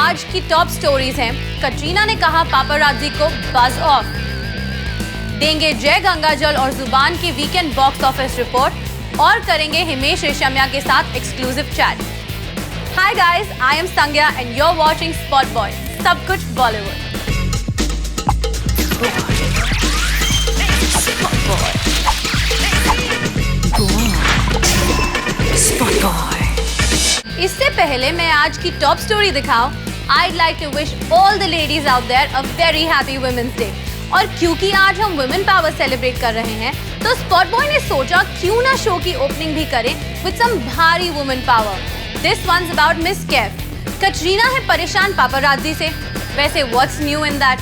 आज की top stories हैं। कटरीना ने कहा पापराजी को बज ऑफ, देंगे जय गंगाजल और जुबान की वीकेंड बॉक्स ऑफिस रिपोर्ट और करेंगे हिमेश रेशमिया के साथ exclusive chat. Hi guys, I am Sangya and you are watching Spot Boy, सब कुछ बॉलीवुड। इससे पहले मैं आज की टॉप स्टोरी दिखाऊं, I'd like to wish all the ladies out there a very happy Women's Day। और क्योंकि आज हम वुमेन पावर सेलिब्रेट कर रहे हैं, तो स्पॉट बॉय ने सोचा क्यों ना शो की ओपनिंग भी करें with some भारी women power. This one's about Miss Kef। Katrina है परेशान पापराजी से। वैसे what's new in that?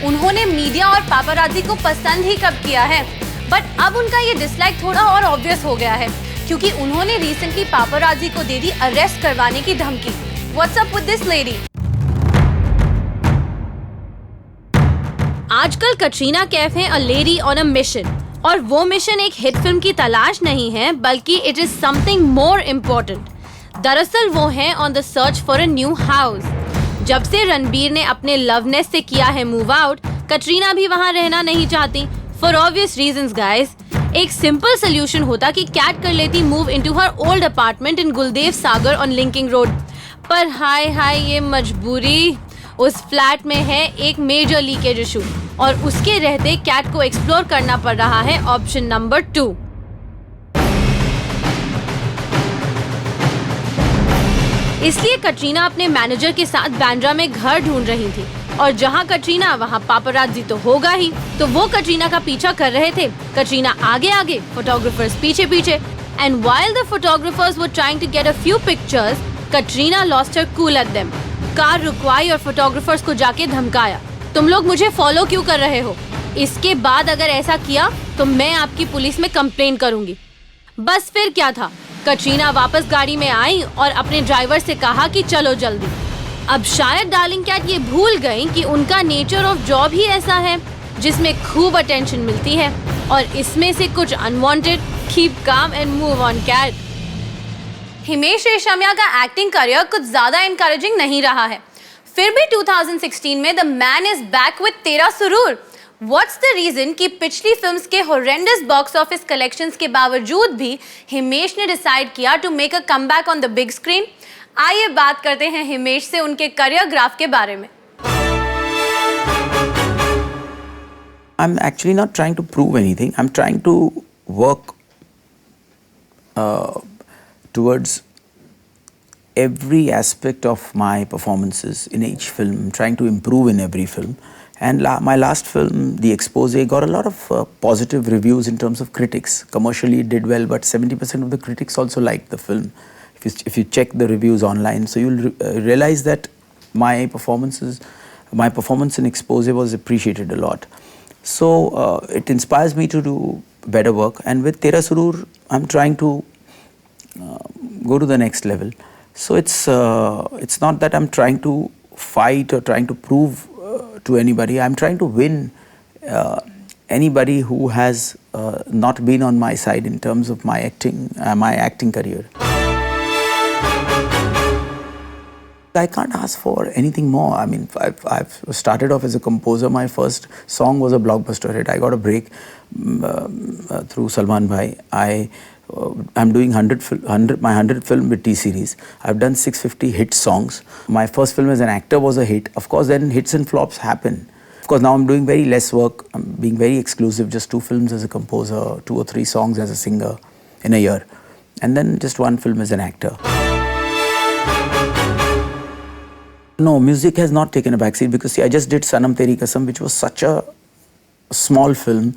उन्होंने मीडिया और पापराजी को पसंद ही कब किया है, बट अब उनका ये डिसलाइक थोड़ा और ऑब्वियस हो गया है, क्योंकि उन्होंने रिसेंटली पापराजी को दे दी अरेस्ट करवाने की धमकी। What's up with this lady? आजकल कटरीना कैफ है a lady on a mission, और वो मिशन एक हिट फिल्म की तलाश नहीं है, बल्कि it is something more important. दरअसल वो हैं on the search for a new house. जब से रणबीर ने अपने लवनेस से किया है मूव आउट, कटरीना भी वहाँ रहना नहीं चाहती, फॉर ऑब्वियस रीजंस गाइस। एक सिंपल सोल्यूशन होता कि कैट कर लेती move into her old apartment in Guldev Sagar on Linking Road, पर हाय हाय ये मजबूरी। उस फ्लैट में है एक मेजर लीकेज इशू, और उसके रहते कैट को एक्सप्लोर करना पड़ रहा है ऑप्शन नंबर 2। इसलिए कटरीना अपने मैनेजर के साथ बांद्रा में घर ढूंढ रही थी, और जहां कटरीना वहां पापराजी तो होगा ही, तो वो कटरीना का पीछा कर रहे थे। कटरीना आगे आगे, फोटोग्राफर्स पीछे पीछे, and while the photographers were trying to get a few pictures, Katrina lost her cool at them. Car रुकवाई और फोटोग्राफर्स को जाके धमकाया, तुम लोग मुझे फॉलो क्यों कर रहे हो? इसके बाद अगर ऐसा किया तो मैं आपकी पुलिस में कंप्लेन करूंगी। बस फिर क्या था, कटरीना वापस गाड़ी में आई और अपने ड्राइवर से कहा कि चलो जल्दी। अब शायद डार्लिंग कैट ये भूल गई कि उनका नेचर ऑफ जॉब ही ऐसा है जिसमें खूब अटेंशन मिलती है, और इसमें से कुछ unwanted. Keep calm and move on cat. Himesh Reshammiya का एक्टिंग करियर कुछ ज्यादा एनकरेजिंग नहीं रहा है, फिर भी 2016 में the man is back with तेरा सुरूर। व्हाट्स द रीजन कि पिछली फिल्म्स के हॉरेंडस बॉक्स ऑफिस कलेक्शंस के बावजूद भी हिमेश ने डिसाइड किया to make a comeback on the big screen? आइए बात करते हैं हिमेश से उनके करियर ग्राफ के बारे में। I'm actually not trying to prove anything. I'm trying to work towards every aspect of my performances in each film. I'm trying to improve in every film. And my last film, The Expose, got a lot of positive reviews in terms of critics. Commercially it did well, but 70% of the critics also liked the film. If you check the reviews online, so you'll realize that my performance in Expose was appreciated a lot. So it inspires me to do better work. And with Tera Surur, I'm trying to go to the next level. So it's not that I'm trying to fight or trying to prove to anybody. I'm trying to win anybody who has not been on my side in terms of my acting career. I can't ask for anything more. I mean, I've started off as a composer. My first song was a blockbuster hit. I got a break through Salman Bhai. I'm doing my 100th film with T-Series. I've done 650 hit songs. My first film as an actor was a hit. Of course, then hits and flops happen. Of course, now I'm doing very less work. I'm being very exclusive, just 2 films as a composer, 2 or 3 songs as a singer in a year. And then just 1 film as an actor. No, music has not taken a backseat because see, I just did Sanam Teri Kasam, which was such a small film,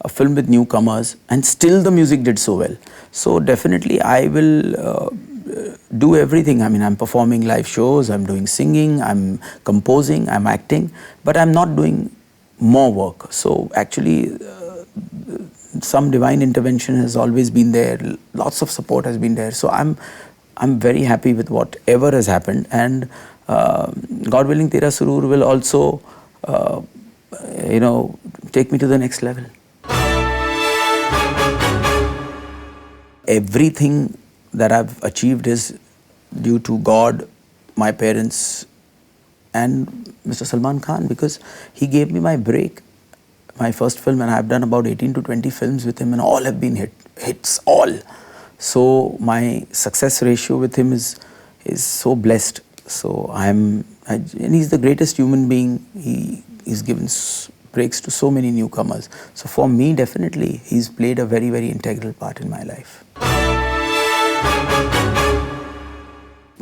a film with newcomers, and still the music did so well. So definitely I will do everything. I mean, I'm performing live shows, I'm doing singing, I'm composing, I'm acting, but I'm not doing more work. So actually some divine intervention has always been there, lots of support has been there. So I'm very happy with whatever has happened, and God willing, Tera Surur will also take me to the next level. Everything that I've achieved is due to God, my parents, and Mr. Salman Khan, because he gave me my break. My first film, and I've done about 18 to 20 films with him, and all have been hits, all. So my success ratio with him is so blessed. So and he's the greatest human being. He's given breaks to so many newcomers. So for me, definitely, he's played a very, very integral part in my life.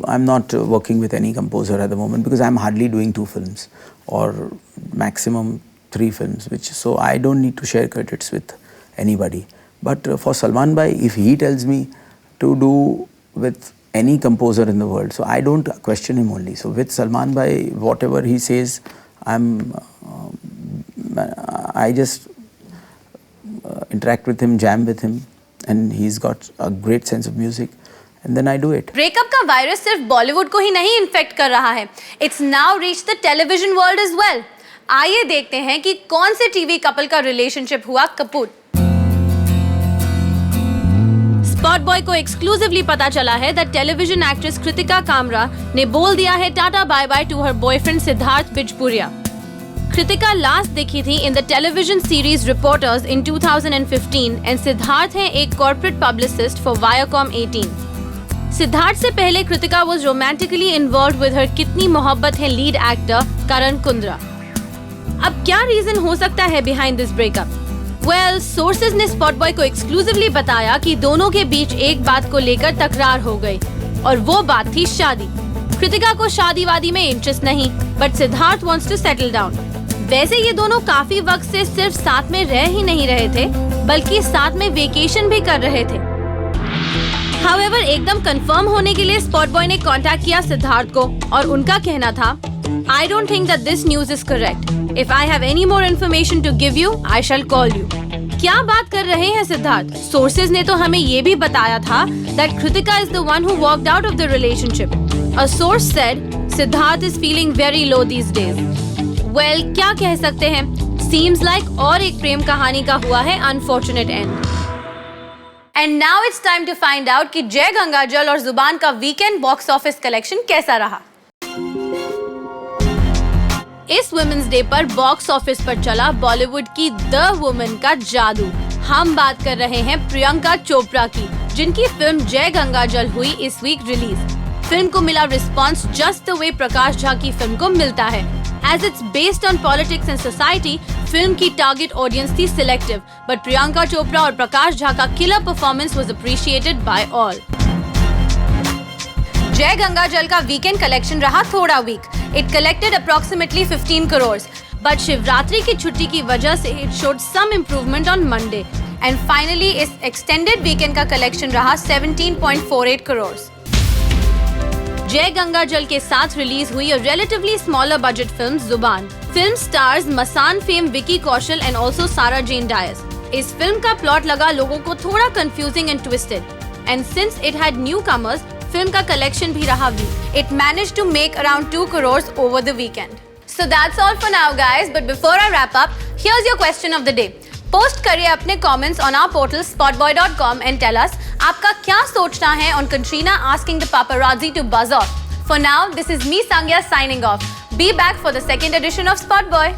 I'm not working with any composer at the moment because I'm hardly doing 2 films or maximum 3 films, so I don't need to share credits with anybody. But for Salman Bhai, if he tells me to do with any composer in the world, so I don't question him only. So with Salman Bhai, whatever he says, I just interact with him, jam with him, and he's got a great sense of music. And then I do it. Breakup का virus सिर्फ बॉलीवुड को ही नहीं infect कर रहा है. It's now reached the television world as well. आइए देखते हैं कि कौन से टीवी कपल का रिलेशनशिप हुआ कपूर. स्पॉट बॉय को एक्सक्लूसिवली पता चला है that television actress Kritika Kamra ने बोल दिया है टाटा bye bye to her boyfriend Siddharth Bijpuria. Kritika last दिखी थी in the television series Reporters in 2015 and Siddharth हैं एक corporate publicist for Viacom 18. Siddharth से पहले Kritika was romantically involved with her Kitani Mohabbat है लीड एक्टर करण कुंद्रा. अब क्या रीजन हो सकता है behind this breakup? Well, sources ने स्पॉट बॉय को एक्सक्लूसिवली बताया कि दोनों के बीच एक बात को लेकर तकरार हो गई और वो बात थी शादी. कृतिका को शादी वादी में इंटरेस्ट नहीं, but Siddharth wants to settle down. वैसे ये दोनों काफी वक्त से सिर्फ साथ में रह ही नहीं रहे थे, बल्कि साथ में वेकेशन भी कर रहे थे. हाउएवर, एकदम कंफर्म होने के लिए स्पॉट बॉय ने कांटेक्ट किया सिद्धार्थ को और उनका कहना था, I don't think that this news is correct. If I have any more information to give you, I shall call you. क्या बात कर रहे हैं सिद्धार्थ? सोर्सेज ने तो हमें ये भी बताया था that Kritika is the one who walked out of the relationship. A source said Siddharth is feeling very low these days. Well, क्या कह सकते हैं? Seems like और एक प्रेम कहानी का हुआ है unfortunate end. And now it's time to find out कि जय गंगाजल और जुबान का वीकेंड बॉक्स ऑफिस कलेक्शन कैसा रहा. इस वुमेन्स डे पर बॉक्स ऑफिस पर चला बॉलीवुड की द वुमन का जादू. हम बात कर रहे हैं प्रियंका चोपड़ा की, जिनकी फिल्म जय गंगाजल हुई इस वीक रिलीज. फिल्म को मिला response just the way Prakash Jha की फिल्म को मिलता है. As it's based on politics and society, film की टारगेट ऑडियंस थी सिलेक्टिव, बट प्रियंका चोपड़ा और प्रकाश झा का killer performance was appreciated by all. Jai Gangaajal का वीकेंड कलेक्शन रहा थोड़ा weak. It collected approximately 15 crores, but Shivratri की छुट्टी की वजह से it showed some improvement on Monday. And finally, इस extended weekend का collection रहा 17.48 crores. जय गंगाजल के साथ रिलीज हुई a relatively smaller budget film Zubaan. Film stars Masaan fame Vicky Kaushal and also Sarah Jane Dias. इस फिल्म का प्लॉट लगा लोगों को थोड़ा confusing and twisted. And since it had newcomers, film का कलेक्शन भी रहा week. It managed to make around 2 crores over the weekend. So that's all for now, guys. But before I wrap up, here's your question of the day. Post करिए अपने comments on our portal spotboy.com and tell us आपका क्या सोचना है on Katrina asking the paparazzi to buzz off. For now, this is me Sangya signing off. Be back for the second edition of Spot Boy.